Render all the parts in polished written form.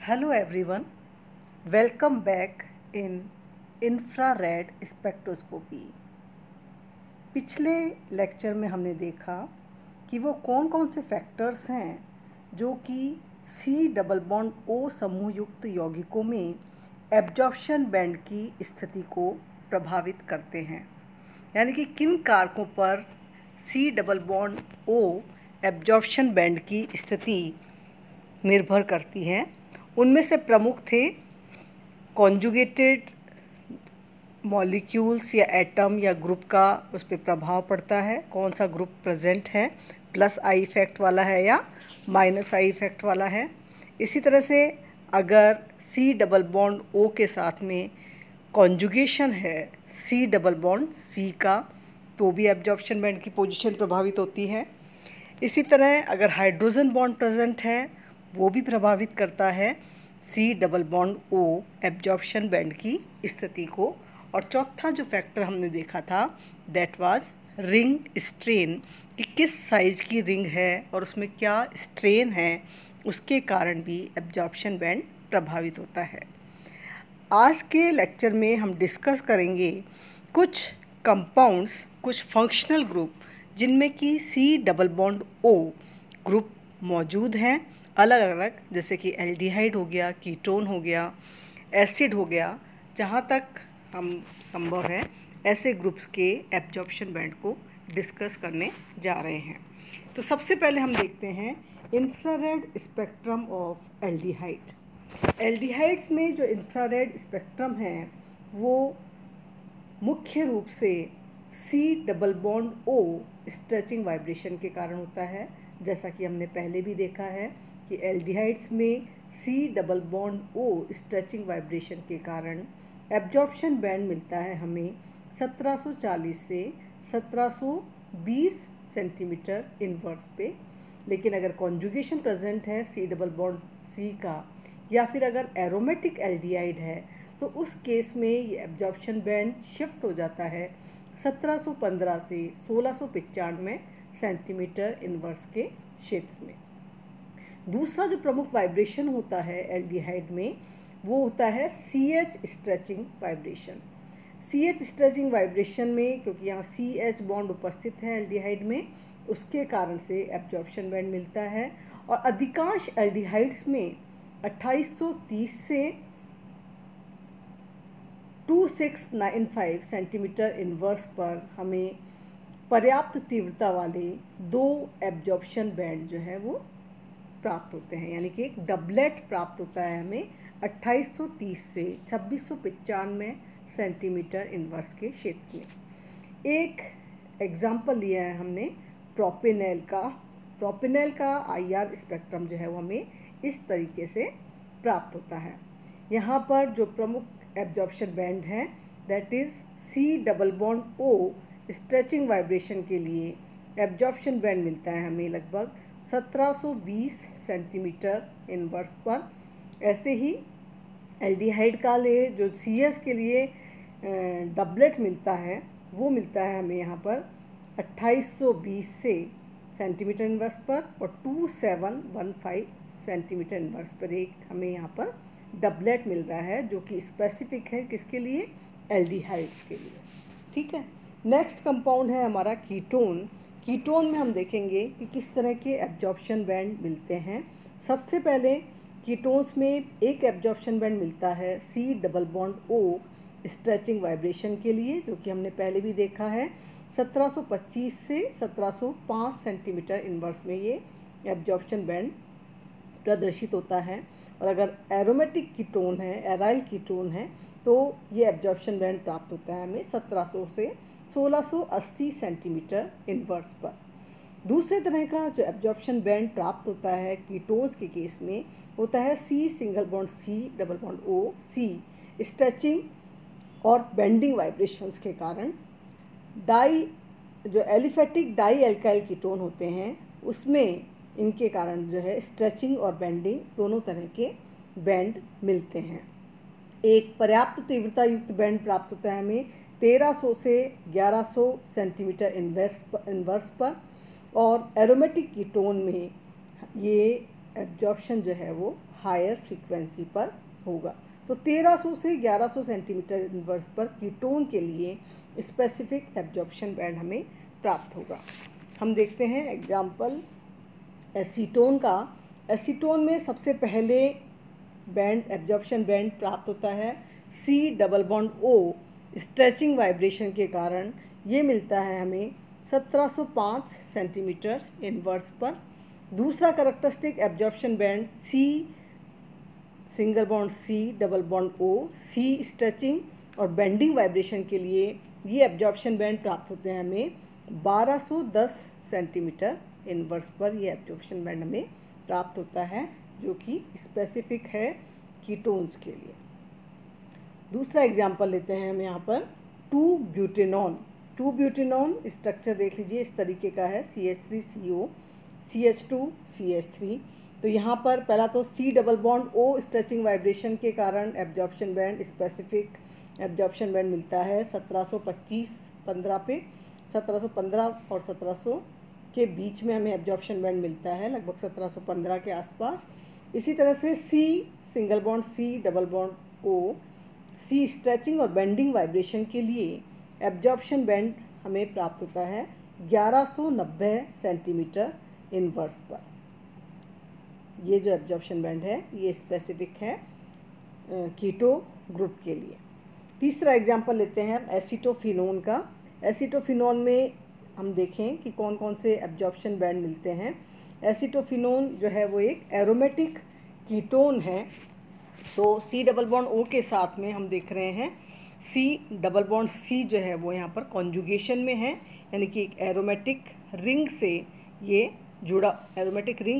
Hello everyone, welcome back in infrared spectroscopy. पिछले lecture में हमने देखा कि वो कौन कौन से फैक्टर्स हैं जो कि सी डबल बॉन्ड ओ समूह युक्त यौगिकों में एब्जॉर्प्शन बैंड की स्थिति को प्रभावित करते हैं, यानी कि किन कारकों पर C double bond O absorption band की स्थिति निर्भर करती हैं। उनमें से प्रमुख थे कॉन्जुगेटेड मॉलिक्यूल्स या एटम या ग्रुप का उस पर प्रभाव पड़ता है, कौन सा ग्रुप प्रेजेंट है, प्लस आई इफ़ेक्ट वाला है या माइनस आई इफ़ेक्ट वाला है। इसी तरह से अगर सी डबल बॉन्ड ओ के साथ में कॉन्जुगेशन है सी डबल बॉन्ड सी का, तो भी एब्जॉर्प्शन बैंड की पोजीशन प्रभावित होती है। इसी तरह अगर हाइड्रोजन बॉन्ड प्रेजेंट है वो भी प्रभावित करता है C double bond O absorption band की स्थिति को। और चौथा जो फैक्टर हमने देखा था दैट वाज रिंग स्ट्रेन, कि किस साइज़ की रिंग है और उसमें क्या स्ट्रेन है, उसके कारण भी एब्जॉर्प्शन बैंड प्रभावित होता है। आज के लेक्चर में हम डिस्कस करेंगे कुछ कंपाउंड्स, कुछ फंक्शनल ग्रुप जिनमें कि C double bond O group मौजूद हैं अलग अलग, जैसे कि एल्डिहाइड हो गया, कीटोन हो गया, एसिड हो गया। जहाँ तक हम संभव है ऐसे ग्रुप्स के एब्जॉर्प्शन बैंड को डिस्कस करने जा रहे हैं। तो सबसे पहले हम देखते हैं infrared spectrum of aldehyde. Aldehydes में जो इंफ्रारेड स्पेक्ट्रम है वो मुख्य रूप से C double bond O stretching vibration के कारण होता है। जैसा कि हमने पहले भी देखा है कि एल्डिहाइड्स में C double bond O stretching vibration के कारण एब्जॉर्प्शन बैंड मिलता है हमें 1740 से 1720 सेंटीमीटर इनवर्स पे। लेकिन अगर कॉन्जुगेशन प्रेजेंट है सी डबल बॉन्ड सी का, या फिर अगर एरोमेटिक एल्डिहाइड है, तो उस केस में ये एब्जॉर्प्शन बैंड शिफ्ट हो जाता है 1715 से 1695 सेंटीमीटर इनवर्स के क्षेत्र में। दूसरा जो प्रमुख वाइब्रेशन होता है एल्डिहाइड में वो होता है C H stretching vibration. C H stretching vibration में, क्योंकि यहाँ सी एच बॉन्ड उपस्थित है एल्डिहाइड में, उसके कारण से एब्जॉर्प्शन बैंड मिलता है। और अधिकांश एल्डिहाइड्स में 2830 से 2695 सेंटीमीटर इनवर्स पर हमें पर्याप्त तीव्रता वाले दो एब्जॉर्प्शन बैंड जो है वो प्राप्त होते हैं, यानी कि एक डबलेट प्राप्त होता है हमें 2830 से 2695 सेंटीमीटर इनवर्स के क्षेत्र में। एक एग्जाम्पल लिया है हमने प्रोपेनॉल का। प्रोपेनॉल का आईआर स्पेक्ट्रम जो है वो हमें इस तरीके से प्राप्त होता है। यहाँ पर जो प्रमुख एब्जॉर्प्शन बैंड है that is C double bond O stretching vibration के लिए एब्जॉर्प्शन बैंड मिलता है हमें लगभग 1720 सेंटीमीटर इनवर्स पर। ऐसे ही एल्डिहाइड का ले जो सी एस के लिए डबलेट मिलता है वो मिलता है हमें यहाँ पर 2820 से सेंटीमीटर इनवर्स पर और 2715 सेंटीमीटर इनवर्स पर एक हमें यहाँ पर डबलेट मिल रहा है, जो कि स्पेसिफिक है किसके लिए, एल्डिहाइड्स के लिए। ठीक है। नेक्स्ट कंपाउंड है हमारा कीटोन। कीटोन में हम देखेंगे कि किस तरह के एब्जॉर्प्शन बैंड मिलते हैं। सबसे पहले कीटोन्स में एक एब्जॉर्प्शन बैंड मिलता है C double bond O stretching vibration के लिए, जो कि हमने पहले भी देखा है 1725 से 1705 सेंटीमीटर इनवर्स में ये एब्जॉर्प्शन बैंड प्रदर्शित होता है। और अगर एरोमेटिक कीटोन है, एराइल कीटोन है, तो ये एब्जॉर्प्शन बैंड प्राप्त होता है हमें 1700 से 1680 सेंटीमीटर इनवर्स पर। दूसरे तरह का जो एब्जॉर्प्शन बैंड प्राप्त होता है कीटोन्स के केस में होता है C single bond C double bond O C stretching और बेंडिंग वाइब्रेशंस के कारण। जो एलिफेटिक डाई एल्काइल कीटोन होते हैं उसमें इनके कारण जो है स्ट्रेचिंग और बेंडिंग दोनों तरह के बैंड मिलते हैं। एक पर्याप्त तीव्रता युक्त बैंड प्राप्त होता है हमें 1300 से 1100 सेंटीमीटर इनवर्स पर। और एरोमेटिक कीटोन में ये एब्जॉर्प्शन जो है वो हायर फ्रीक्वेंसी पर होगा। तो 1300 से 1100 सेंटीमीटर इनवर्स पर कीटोन के लिए स्पेसिफिक एब्जॉर्प्शन बैंड हमें प्राप्त होगा। हम देखते हैं एग्जाम्पल एसीटोन का। एसीटोन में सबसे पहले बैंड एब्जॉर्प्शन बैंड प्राप्त होता है C double bond O stretching vibration के कारण। ये मिलता है हमें 1705 सेंटीमीटर इनवर्स पर। दूसरा characteristic absorption band C single bond C double bond O C stretching और बेंडिंग वाइब्रेशन के लिए ये एब्जॉर्प्शन बैंड प्राप्त होते हैं हमें 1210 सेंटीमीटर इनवर्स पर। ये एब्जॉर्प्शन बैंड हमें प्राप्त होता है जो कि स्पेसिफिक है कीटोन्स के लिए। दूसरा एग्जाम्पल लेते हैं हम यहाँ पर 2-ब्यूटेनॉन। 2-ब्यूटेनॉन स्ट्रक्चर देख लीजिए, इस तरीके का है CH3CO CH2CH3। तो यहाँ पर पहला तो C double bond O stretching vibration के कारण absorption band specific absorption band मिलता है 1725-15 पे। 1715 और 1700 के बीच में हमें एब्जॉर्प्शन बैंड मिलता है, लगभग 1715 के आसपास। इसी तरह से C single bond C double bond O C stretching और बेंडिंग वाइब्रेशन के लिए एब्जॉर्प्शन बैंड हमें प्राप्त होता है 1190 सेंटीमीटर इनवर्स पर। ये जो एब्जॉर्प्शन बैंड है ये स्पेसिफिक है कीटो ग्रुप के लिए। तीसरा एग्जांपल लेते हैं हम एसीटोफिनोन का। एसीटोफिनोन में हम देखें कि कौन कौन से एब्जॉर्प्शन बैंड मिलते हैं। एसीटोफिनोन जो है वो एक एरोमेटिक कीटोन है। तो सी डबल बॉन्ड ओ के साथ में हम देख रहे हैं सी डबल बॉन्ड सी जो है वो यहाँ पर कॉन्जुगेशन में है, यानी कि एक एरोमेटिक रिंग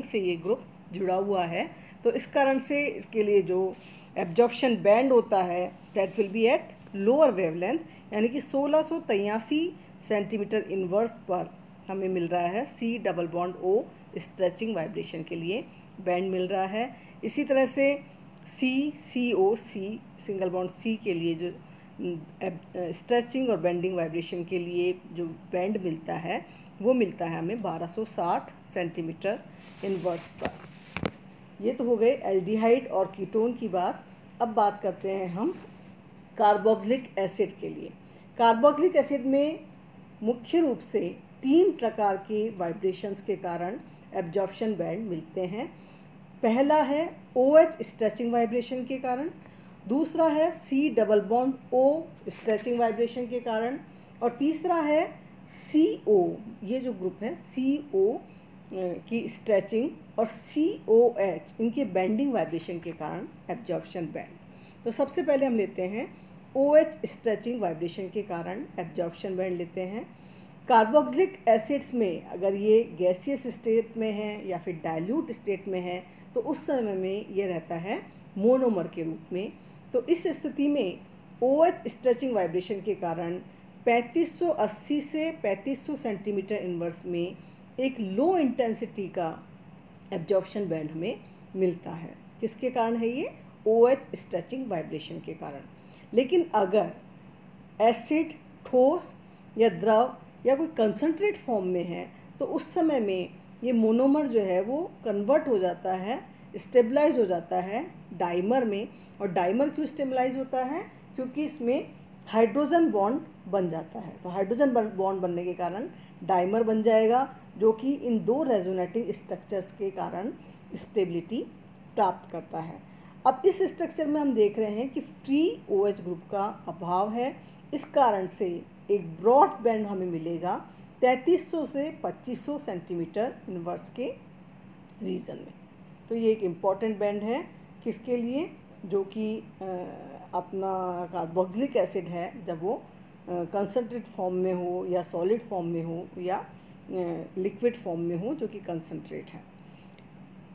से ये ग्रुप जुड़ा हुआ है। तो इस कारण से इसके लिए जो एब्जॉर्प्शन बैंड होता है that will be at lower wavelength, यानी कि 1683 सेंटीमीटर इनवर्स पर हमें मिल रहा है C double bond O stretching vibration के लिए बैंड मिल रहा है। इसी तरह से CCO C single bond C के लिए जो स्ट्रेचिंग और बेंडिंग वाइब्रेशन के लिए जो बैंड मिलता है वो मिलता है हमें 1260 सेंटीमीटर इनवर्स पर। ये तो हो गए एल्डिहाइड और कीटोन की बात। अब बात करते हैं हम कार्बोक्सिलिक एसिड के लिए। कार्बोक्सिलिक एसिड में मुख्य रूप से 3 प्रकार के वाइब्रेशंस के कारण एब्जॉर्प्शन बैंड मिलते हैं। पहला है OH स्ट्रेचिंग वाइब्रेशन के कारण, दूसरा है C double bond O stretching vibration के कारण, और तीसरा है CO, ये जो ग्रुप है CO की स्ट्रेचिंग और COH इनके बेंडिंग वाइब्रेशन के कारण एब्जॉर्प्शन बैंड। तो सबसे पहले हम लेते हैं OH स्ट्रेचिंग वाइब्रेशन के कारण एब्जॉर्प्शन बैंड लेते हैं। कार्बोक्सिलिक एसिड्स में अगर ये गैसियस स्टेट में है या फिर डाइल्यूट स्टेट में है तो उस समय में ये रहता है मोनोमर के रूप में। तो इस स्थिति में OH स्ट्रेचिंग वाइब्रेशन के कारण 3580 से 3500 सेंटीमीटर इनवर्स में एक लो इंटेंसिटी का एब्जॉर्प्शन बैंड हमें मिलता है। किसके कारण है ये? OH स्ट्रेचिंग वाइब्रेशन के कारण। लेकिन अगर एसिड ठोस या द्रव या कोई कंसंट्रेट फॉर्म में है तो उस समय में ये मोनोमर जो है वो कन्वर्ट हो जाता है, स्टेबलाइज हो जाता है डाइमर में। और डाइमर क्यों स्टेबलाइज होता है? क्योंकि इसमें हाइड्रोजन बॉन्ड बन जाता है। तो हाइड्रोजन बॉन्ड बनने के कारण डाइमर बन जाएगा जो कि इन 2 रेजोनेटिंग स्ट्रक्चर्स के कारण स्टेबिलिटी प्राप्त करता है। अब इस स्ट्रक्चर में हम देख रहे हैं कि फ्री OH ग्रुप का अभाव है। इस कारण से एक ब्रॉड बैंड हमें मिलेगा 3300 से 2500 सेंटीमीटर इनवर्स के रीजन में। तो ये एक इम्पॉर्टेंट बैंड है किसके लिए? जो कि अपना कार्बोक्सिलिक एसिड है, जब वो कंसंट्रेट फॉर्म में हो या सॉलिड फॉर्म में हो या लिक्विड फॉर्म में हो जो कि कंसंट्रेट है।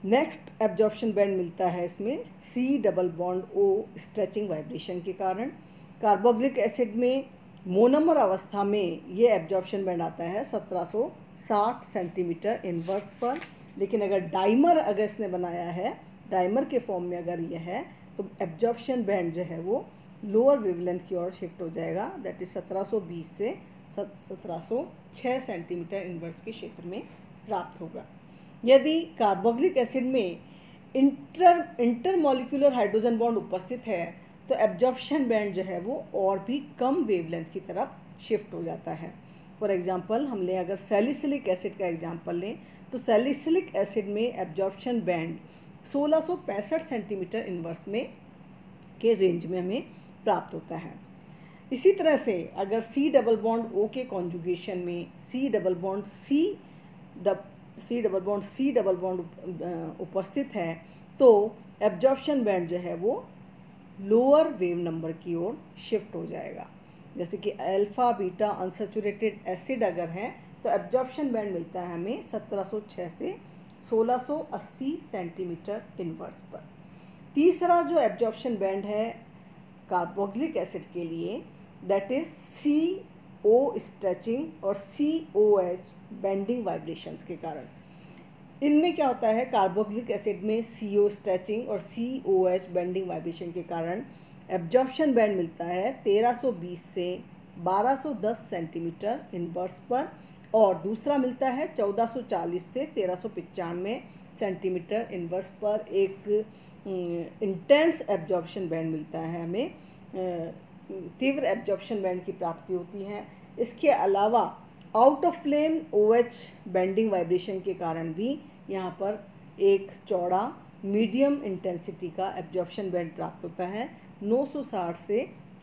नेक्स्ट एब्जॉर्प्शन बैंड मिलता है इसमें C double bond O stretching vibration के कारण। कार्बोक्सिलिक एसिड में मोनोमर अवस्था में ये एब्जॉर्प्शन बैंड आता है 1760 सेंटीमीटर इनवर्स पर। लेकिन अगर इसने बनाया है, डाइमर के फॉर्म में अगर ये है तो एब्जॉर्प्शन बैंड जो है वो लोअर वेवलेंथ की ओर शिफ्ट हो जाएगा, दैट इज 1720 से 1706 सेंटीमीटर इनवर्स के क्षेत्र में प्राप्त होगा। यदि कार्बोक्सिलिक एसिड में इंटरमॉलिक्यूलर हाइड्रोजन बॉन्ड उपस्थित है तो एब्जॉर्प्शन बैंड जो है वो और भी कम वेवलेंथ की तरफ शिफ्ट हो जाता है। फॉर एग्जांपल हम लें, अगर सैलिसिलिक एसिड का एग्जांपल लें तो सैलिसिलिक एसिड में एब्जॉर्प्शन बैंड 1665 सेंटीमीटर इनवर्स में के रेंज में हमें प्राप्त होता है। इसी तरह से अगर सी डबल बॉन्ड ओ के कॉन्जुगेशन में सी डबल बॉन्ड उपस्थित है तो एब्जॉर्प्शन बैंड जो है वो लोअर वेव नंबर की ओर शिफ्ट हो जाएगा। जैसे कि अल्फ़ा बीटा अनसैचुरेटेड एसिड अगर है तो एब्जॉर्प्शन बैंड मिलता है हमें 1706 से 1680 सेंटीमीटर इनवर्स पर। तीसरा जो एब्जॉर्प्शन बैंड है कार्बोक्सिलिक एसिड के लिए, दैट इज CO स्ट्रेचिंग और COH बेंडिंग वाइब्रेशंस के कारण। इनमें क्या होता है, कार्बोक्सिलिक एसिड में CO स्ट्रेचिंग और COH बेंडिंग वाइब्रेशन के कारण एब्जॉर्प्शन बैंड मिलता है 1320 से 1210 सेंटीमीटर इनवर्स पर, और दूसरा मिलता है 1440 से 1395 सेंटीमीटर इनवर्स पर। एक इंटेंस एब्जॉर्प्शन बैंड मिलता है हमें, तीव्र एब्जॉर्प्शन बैंड की प्राप्ति होती है। इसके अलावा out of plane OH bending vibration के कारण भी यहाँ पर एक चौड़ा मीडियम इंटेंसिटी का एब्जॉर्प्शन बैंड प्राप्त होता है 960 से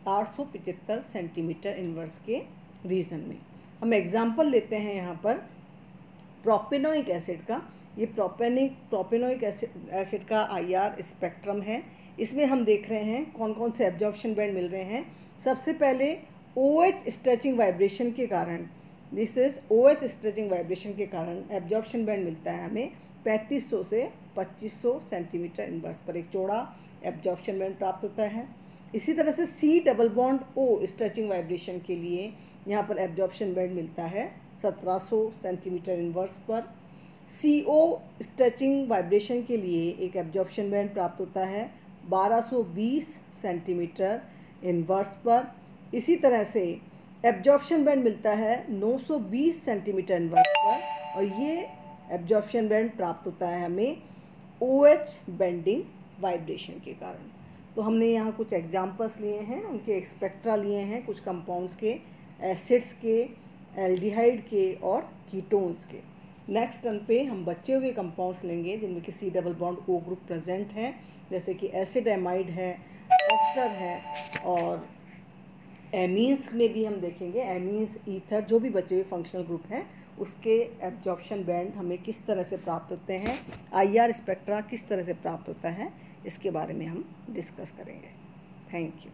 875 सेंटीमीटर इनवर्स के रीजन में। हम एग्जाम्पल लेते हैं यहाँ पर प्रोपेनोइक एसिड का। ये प्रोपेनोइक एसिड का IR स्पेक्ट्रम है। इसमें हम देख रहे हैं कौन कौन से एब्जॉर्प्शन बैंड मिल रहे हैं। सबसे पहले OH स्ट्रेचिंग वाइब्रेशन के कारण, this is OH stretching vibration के कारण एब्जॉर्प्शन बैंड मिलता है हमें 3500 से 2500 सेंटीमीटर इनवर्स पर, एक चौड़ा एब्जॉर्प्शन बैंड प्राप्त होता है। इसी तरह से C double bond O stretching vibration के लिए यहाँ पर एब्जॉर्प्शन बैंड मिलता है 1700 सेंटीमीटर इनवर्स पर। CO स्ट्रेचिंग वाइब्रेशन के लिए एक एब्जॉर्प्शन बैंड प्राप्त होता है 1220 सेंटीमीटर इनवर्स पर। इसी तरह से एब्जॉर्प्शन बैंड मिलता है 920 सेंटीमीटर इनवर्स पर, और ये एब्जॉर्प्शन बैंड प्राप्त होता है हमें OH बेंडिंग वाइब्रेशन के कारण। तो हमने यहाँ कुछ एग्जाम्पल्स लिए हैं, उनके स्पेक्ट्रा लिए हैं, कुछ कंपाउंड्स के, एसिड्स के, एल्डिहाइड के और कीटोन्स के। नेक्स्ट टर्न पे हम बचे हुए कंपाउंड्स लेंगे जिनमें कि C double bond O group present है, जैसे कि एसिड एमाइड है, एस्टर है, और एमीन्स में भी हम देखेंगे एमीन्स, ईथर, जो भी बचे हुए फंक्शनल ग्रुप हैं उसके एब्जॉर्प्शन बैंड हमें किस तरह से प्राप्त होते हैं, IR स्पेक्ट्रा किस तरह से प्राप्त होता है, इसके बारे में हम डिस्कस करेंगे। Thank you.